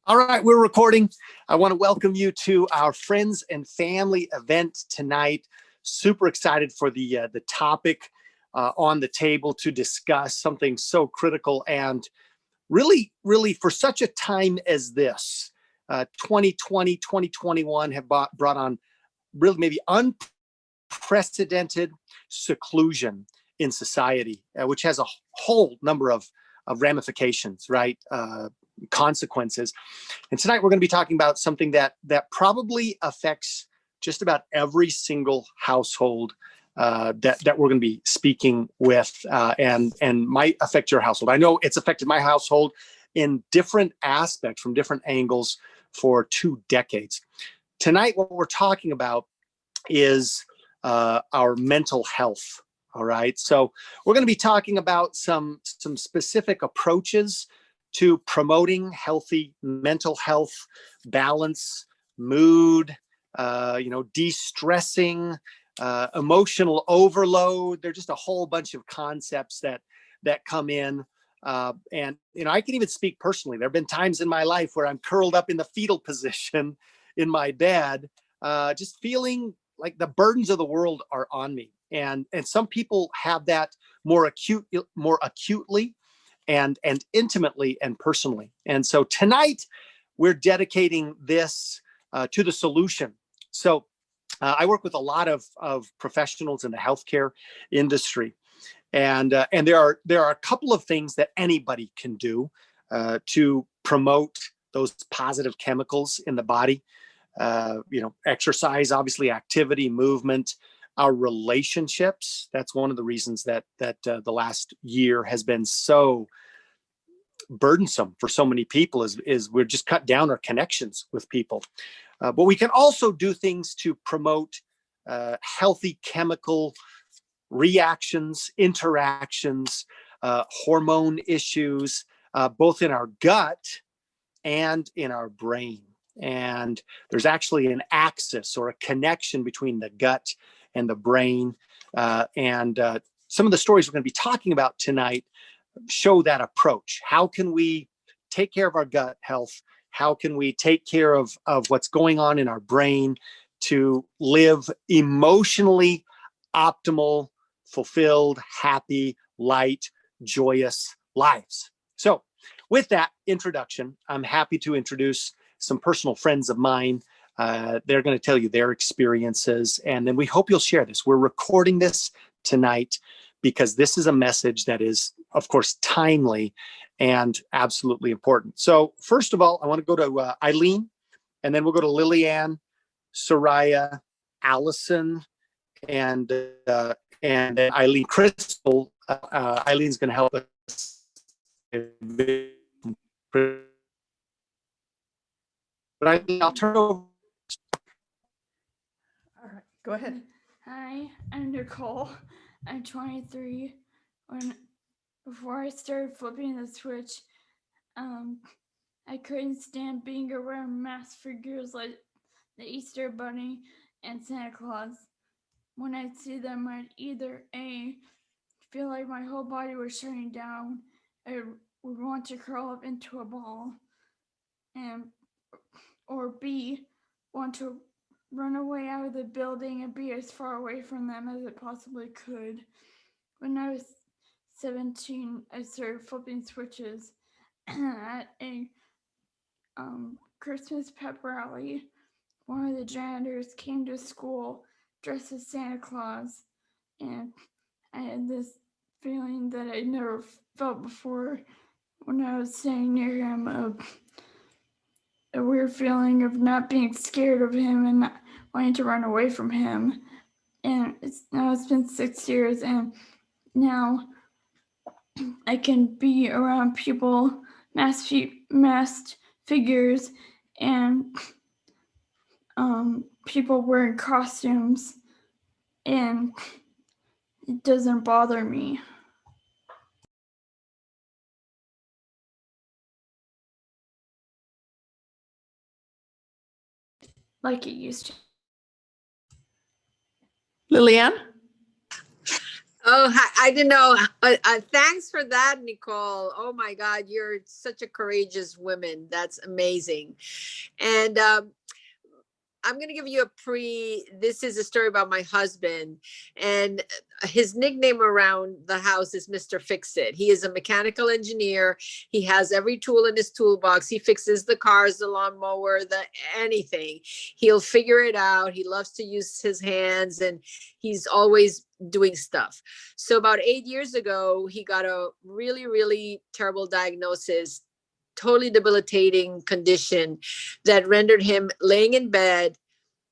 All right, we're recording. I want to welcome you to our Friends and Family event tonight. Super excited for the topic on the table to discuss something so critical and really for such a time as this. 2020, 2021 have brought on really maybe unprecedented seclusion in society, which has a whole number of ramifications, right? Consequences. And tonight we're going to be talking about something that probably affects just about every single household that we're going to be speaking with, and might affect your household. I know it's affected my household in different aspects from different angles for 2 decades. Tonight, what we're talking about is our mental health. All right. So we're going to be talking about some specific approaches to promoting healthy mental health, balance, mood, de-stressing, emotional overload. There's just a whole bunch of concepts that come in. And I can even speak personally. There have been times in my life where I'm curled up in the fetal position in my bed, just feeling like the burdens of the world are on me. And some people have that more acutely and intimately and personally. And so tonight we're dedicating this to the solution. So I work with a lot of professionals in the healthcare industry, and there are a couple of things that anybody can do to promote those positive chemicals in the body. Exercise, obviously, activity, movement, our relationships. That's one of the reasons that the last year has been so burdensome for so many people is we're just cut down our connections with people. But we can also do things to promote healthy chemical reactions, interactions, hormone issues, both in our gut and in our brain. And there's actually an axis or a connection between the gut and the brain. And some of the stories we're going to be talking about tonight show that approach. How can we take care of our gut health? How can we take care of what's going on in our brain to live emotionally optimal, fulfilled, happy, light, joyous lives? So with that introduction, I'm happy to introduce some personal friends of mine. They're going to tell you their experiences, and then we hope you'll share this. We're recording this tonight because this is a message that is, of course, timely and absolutely important. So first of all, I want to go to Eileen, and then we'll go to Lillian, Soraya, Allison, and then Eileen Crystal. Eileen's going to help us. But I'll turn over. All right, go ahead. Hi, I'm Nicole. I'm 23. Before I started flipping the switch, I couldn't stand being around masked figures like the Easter Bunny and Santa Claus. When I'd see them, I'd either A, feel like my whole body was shutting down, I would want to curl up into a ball, or B, want to run away out of the building and be as far away from them as it possibly could. When I was 17, I started flipping switches at a Christmas pep rally. One of the janitors came to school dressed as Santa Claus, and I had this feeling that I'd never felt before when I was standing near him, a weird feeling of not being scared of him and not wanting to run away from him. And it's been 6 years, and now I can be around people, masked figures, and people wearing costumes, and it doesn't bother me. Like it used to. Lillian? Oh, I didn't know. Thanks for that, Nicole. Oh my God, you're such a courageous woman. That's amazing. And I'm going to give you this is a story about my husband, and his nickname around the house is Mr. Fix-It. He is a mechanical engineer. He has every tool in his toolbox. He fixes the cars, the lawnmower, anything. He'll figure it out. He loves to use his hands, and he's always doing stuff. So about 8 years ago, he got a really, really terrible diagnosis, totally debilitating condition that rendered him laying in bed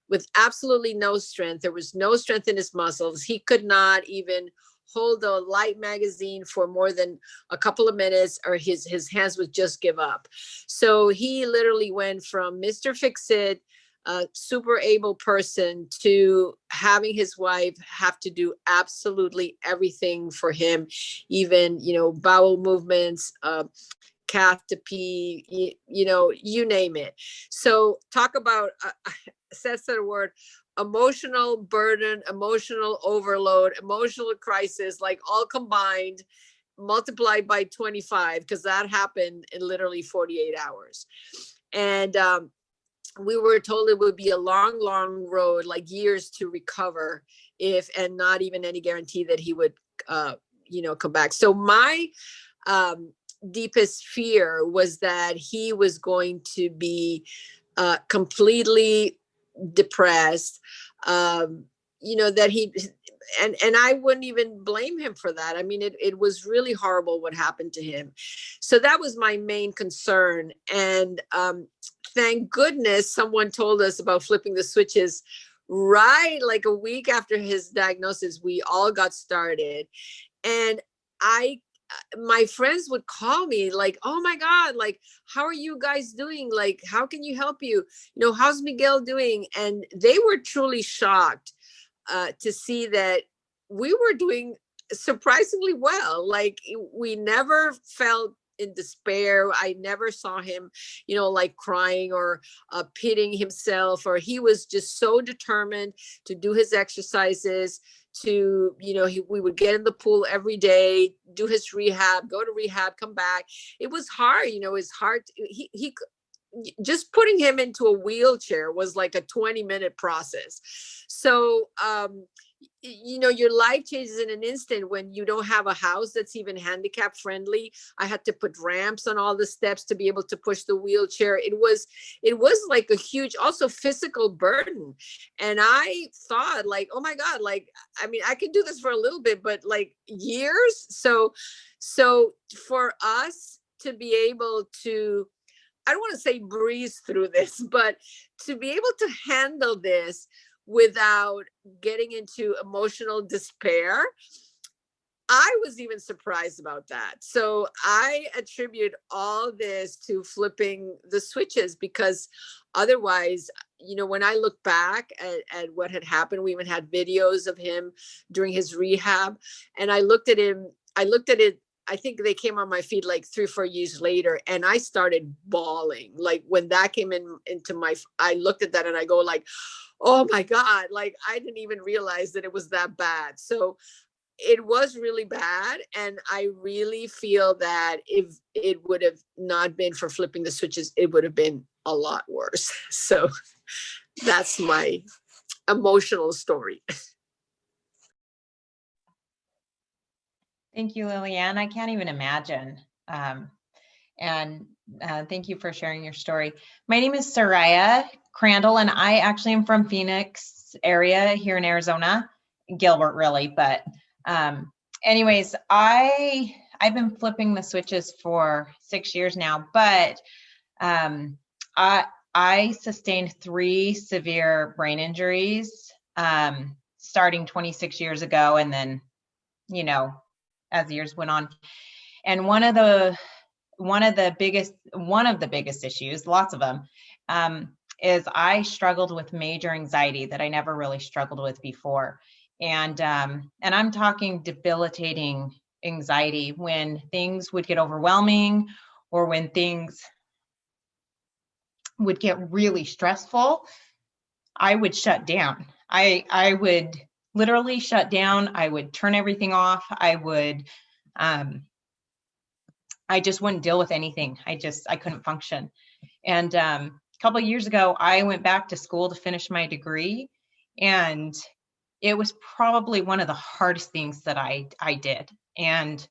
with absolutely no strength. There was no strength in his muscles. He could not even hold a light magazine for more than a couple of minutes, or his hands would just give up. So he literally went from Mr. Fix-It, a super able person, to having his wife have to do absolutely everything for him, even, bowel movements, calf to pee, you name it. So talk about, says the word, emotional burden, emotional overload, emotional crisis, like all combined, multiplied by 25, because that happened in literally 48 hours. And we were told it would be a long, long road, like years to recover, and not even any guarantee that he would, come back. So my, deepest fear was that he was going to be completely depressed, that and I wouldn't even blame him for that. I mean, it was really horrible what happened to him. So that was my main concern. And thank goodness someone told us about flipping the switches right like a week after his diagnosis. We all got started. And my friends would call me like, oh my God, like, how are you guys doing? Like, how can you help you? How's Miguel doing? And they were truly shocked to see that we were doing surprisingly well. Like, we never felt in despair. I never saw him, like crying or pitying himself, or he was just so determined to do his exercises, to, we would get in the pool every day, do his rehab, go to rehab, come back. It was hard, it's hard. He just putting him into a wheelchair was like a 20-minute process. So, your life changes in an instant when you don't have a house that's even handicap friendly. I had to put ramps on all the steps to be able to push the wheelchair. It was like a huge, also physical burden. And I thought, like, oh my God, like, I mean, I can do this for a little bit, but like years. So for us to be able to, I don't want to say breeze through this, but to be able to handle this without getting into emotional despair, I was even surprised about that. So I attribute all this to flipping the switches, because otherwise, when I look back at what had happened, we even had videos of him during his rehab. And I looked at it, I think they came on my feed like 3 or 4 years later, and I started bawling. Like, when that came I looked at that and I go like, oh my God, like, I didn't even realize that it was that bad. So it was really bad. And I really feel that if it would have not been for flipping the switches, it would have been a lot worse. So that's my emotional story. Thank you, Liliane. I can't even imagine. And thank you for sharing your story. My name is Soraya Crandall, and I actually am from Phoenix area here in Arizona, Gilbert really. But anyways, I've been flipping the switches for 6 years now, but I sustained 3 severe brain injuries starting 26 years ago, and then, as the years went on. And one of the biggest issues, lots of them, is I struggled with major anxiety that I never really struggled with before. And I'm talking debilitating anxiety. When things would get overwhelming, or when things would get really stressful, I would shut down. I would literally shut down. I would turn everything off. I just wouldn't deal with anything. I couldn't function. And a couple of years ago, I went back to school to finish my degree, and it was probably one of the hardest things that I did. And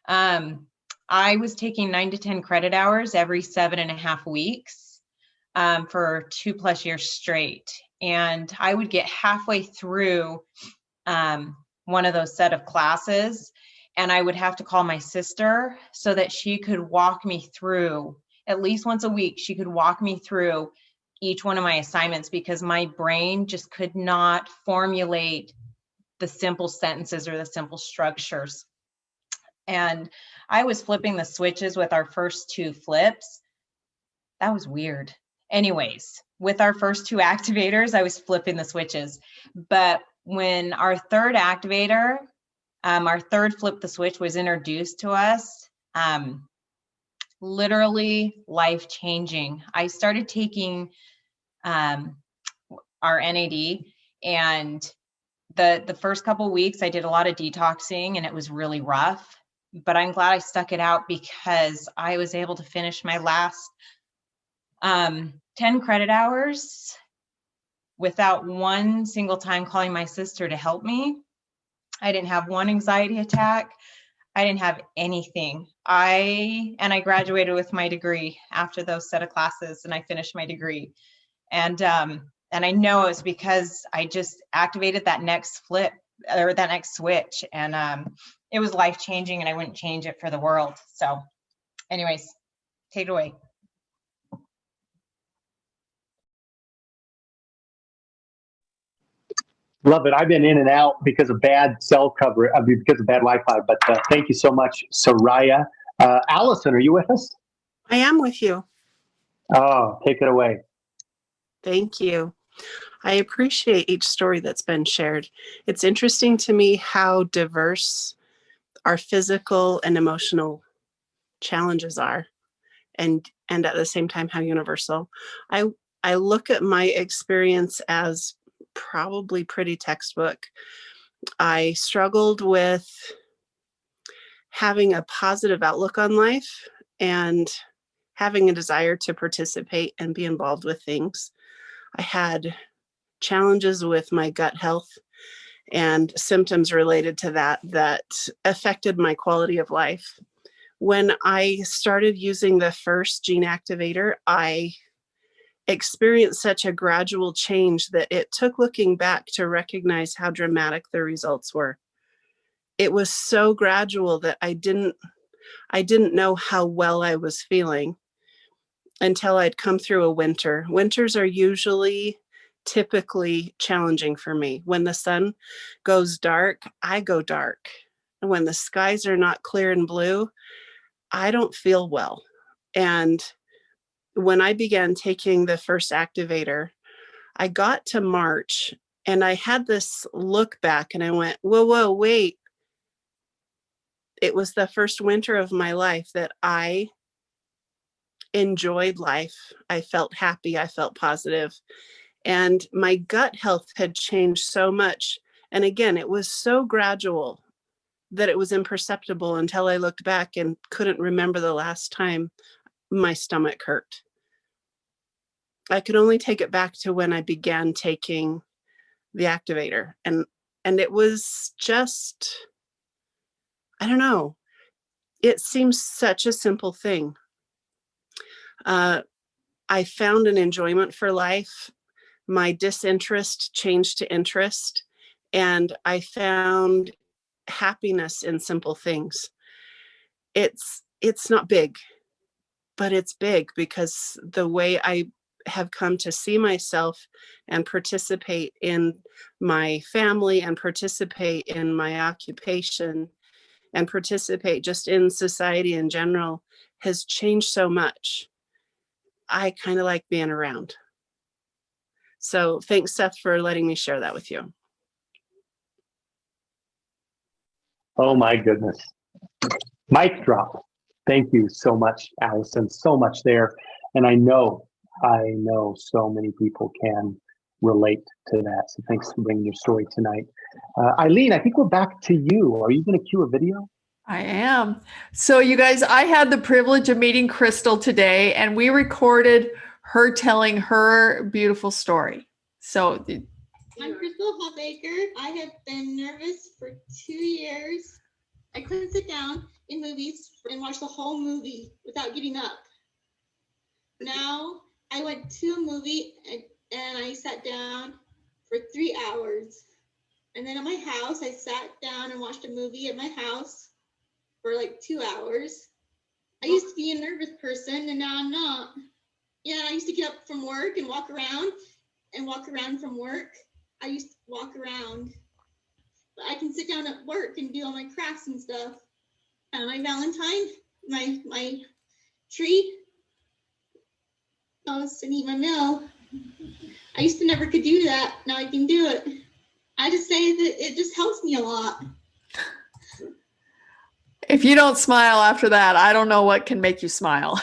I was taking 9 to 10 credit hours every 7.5 weeks for 2+ years straight. And I would get halfway through one of those set of classes, and I would have to call my sister so that she could walk me through, at least once a week, she could walk me through each one of my assignments, because my brain just could not formulate the simple sentences or the simple structures. And I was flipping the switches with our first 2 flips. That was weird. Anyways, with our first 2 activators, I was flipping the switches. But when our third activator, our third flip the switch was introduced to us, literally life-changing. I started taking our NAD, and the first couple weeks I did a lot of detoxing, and it was really rough, but I'm glad I stuck it out, because I was able to finish my last 10 credit hours without one single time calling my sister to help me. I didn't have one anxiety attack. I didn't have anything. I graduated with my degree after those set of classes, and I finished my degree. And I know it was because I just activated that next flip, or that next switch, and it was life-changing, and I wouldn't change it for the world. So anyways, take it away. Love it. I've been in and out because of bad cell coverage, because of bad Wi-Fi, but thank you so much, Soraya. Allison, are you with us? I am with you. Oh, take it away. Thank you. I appreciate each story that's been shared. It's interesting to me how diverse our physical and emotional challenges are, and at the same time how universal. I look at my experience as probably pretty textbook. I struggled with having a positive outlook on life and having a desire to participate and be involved with things. I had challenges with my gut health and symptoms related to that affected my quality of life. When I started using the first gene activator, I experienced such a gradual change that it took looking back to recognize how dramatic the results were. It was so gradual that I didn't know how well I was feeling until I'd come through a winter. Winters are typically challenging for me. When the sun goes dark, I go dark. And when the skies are not clear and blue, I don't feel well. And when I began taking the first activator, I got to March and I had this look back and I went, whoa, wait. It was the first winter of my life that I enjoyed life. I felt happy. I felt positive. And my gut health had changed so much. And again, it was so gradual that it was imperceptible until I looked back and couldn't remember the last time my stomach hurt. I could only take it back to when I began taking the activator. And it was just, I don't know, it seems such a simple thing. I found an enjoyment for life. My disinterest changed to interest, and I found happiness in simple things. It's not big, but it's big because the way I have come to see myself and participate in my family and participate in my occupation and participate just in society in general has changed so much. I kind of like being around. So thanks, Seth, for letting me share that with you. Oh my goodness. Mic drop. Thank you so much, Allison. So much there. And I know so many people can relate to that. So thanks for bringing your story tonight. Eileen, I think we're back to you. Are you going to cue a video? I am. So you guys, I had the privilege of meeting Crystal today, and we recorded her telling her beautiful story. So I'm Crystal Hofbaker. I have been nervous for 2 years. I couldn't sit down in movies and watch the whole movie without getting up. Now I went to a movie and I sat down for 3 hours. And then at my house, I sat down and watched a movie at my house for like 2 hours. I used to be a nervous person and now I'm not. Yeah, I used to get up from work and walk around from work. I used to walk around, but I can sit down at work and do all my crafts and stuff. My Valentine, my tree, I was to eat my meal. I used to never could do that. Now I can do it. I just say that it just helps me a lot. if you don't smile after that, I don't know what can make you smile.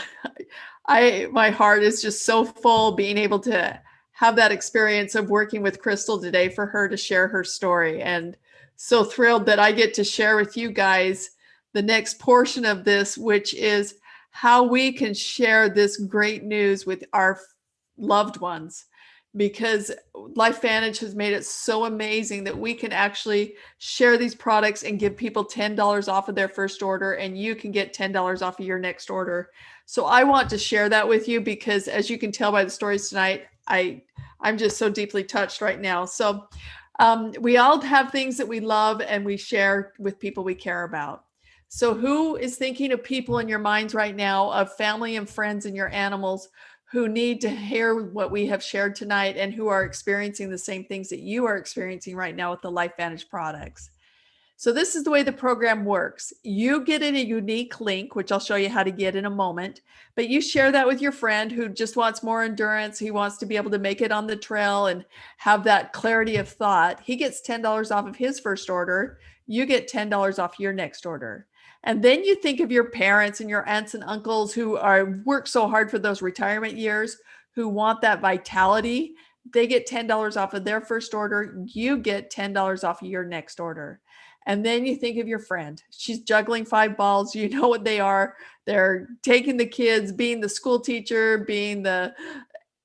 My heart is just so full being able to have that experience of working with Crystal today for her to share her story, and so thrilled that I get to share with you guys the next portion of this, which is how we can share this great news with our loved ones, because LifeVantage has made it so amazing that we can actually share these products and give people $10 off of their first order, and you can get $10 off of your next order. So I want to share that with you because, as you can tell by the stories tonight, I'm just so deeply touched right now. So we all have things that we love and we share with people we care about. So who is thinking of people in your minds right now, of family and friends and your animals, who need to hear what we have shared tonight and who are experiencing the same things that you are experiencing right now with the LifeVantage products? So this is the way the program works. You get in a unique link, which I'll show you how to get in a moment, but you share that with your friend who just wants more endurance. He wants to be able to make it on the trail and have that clarity of thought. He gets $10 off of his first order. You get $10 off your next order. And then you think of your parents and your aunts and uncles who work so hard for those retirement years, who want that vitality. They get $10 off of their first order. You get $10 off of your next order. And then you think of your friend. She's juggling 5 balls. You know what they are. They're taking the kids, being the school teacher, being the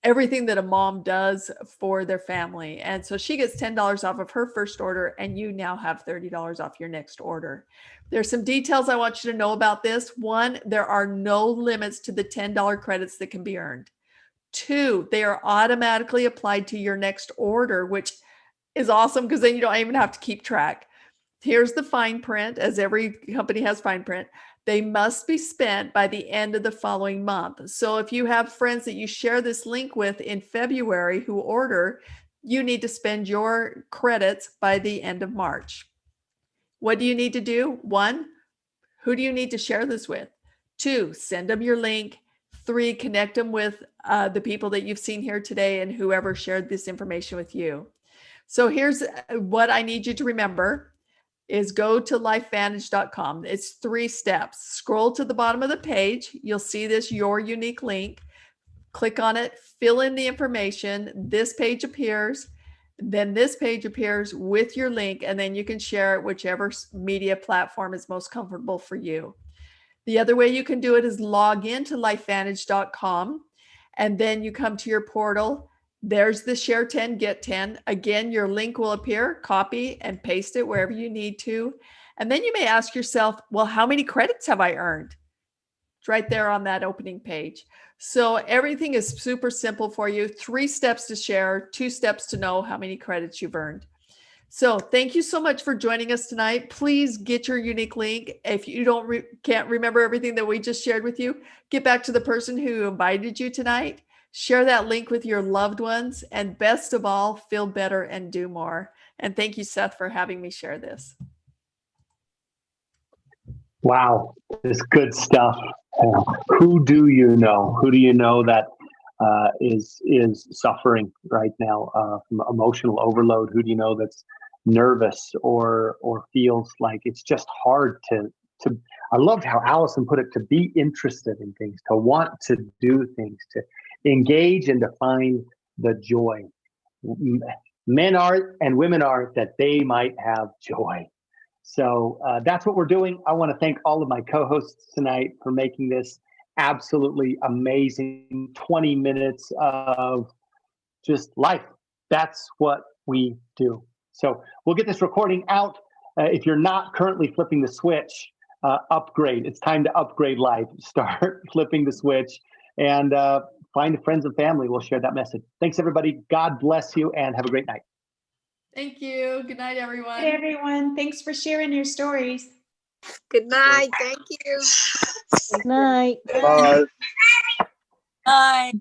everything that a mom does for their family. And so she gets $10 off of her first order, and you now have $30 off your next order. There's some details I want you to know about this. 1, there are no limits to the $10 credits that can be earned. 2, they are automatically applied to your next order, which is awesome because then you don't even have to keep track. Here's the fine print, as every company has fine print. They must be spent by the end of the following month. So if you have friends that you share this link with in February who order, you need to spend your credits by the end of March. What do you need to do? 1, who do you need to share this with? 2, send them your link. 3, connect them with the people that you've seen here today and whoever shared this information with you. So here's what I need you to remember is go to lifevantage.com. It's 3 steps. Scroll to the bottom of the page. You'll see this Your Unique link. Click on it, fill in the information. This page appears. Then this page appears with your link, and then you can share it whichever media platform is most comfortable for you. The other way you can do it is log into lifevantage.com, and then you come to your portal. There's the share 10, get 10. Again, your link will appear, copy and paste it wherever you need to. And then you may ask yourself, well, how many credits have I earned? It's right there on that opening page. So everything is super simple for you. 3 steps to share, 2 steps to know how many credits you've earned. So thank you so much for joining us tonight. Please get your unique link. If you can't remember everything that we just shared with you, get back to the person who invited you tonight. Share that link with your loved ones, and best of all, feel better and do more. And thank you, Seth, for having me share this. Wow, this good stuff. Who do you know? Who do you know that is suffering right now from emotional overload? Who do you know that's nervous or feels like it's just hard to I loved how Allison put it, to be interested in things, to want to do things, to engage and to find the joy. men are and women are, that they might have joy. So that's what we're doing. I want to thank all of my co-hosts tonight for making this absolutely amazing 20 minutes of just life. That's what we do. So we'll get this recording out. If you're not currently flipping the switch, upgrade. It's time to upgrade life. Start flipping the switch and find friends and family. We'll share that message. Thanks, everybody. God bless you and have a great night. Thank you. Good night, everyone. Hey, everyone. Thanks for sharing your stories. Good night. Thank you. Good night. Bye. Bye.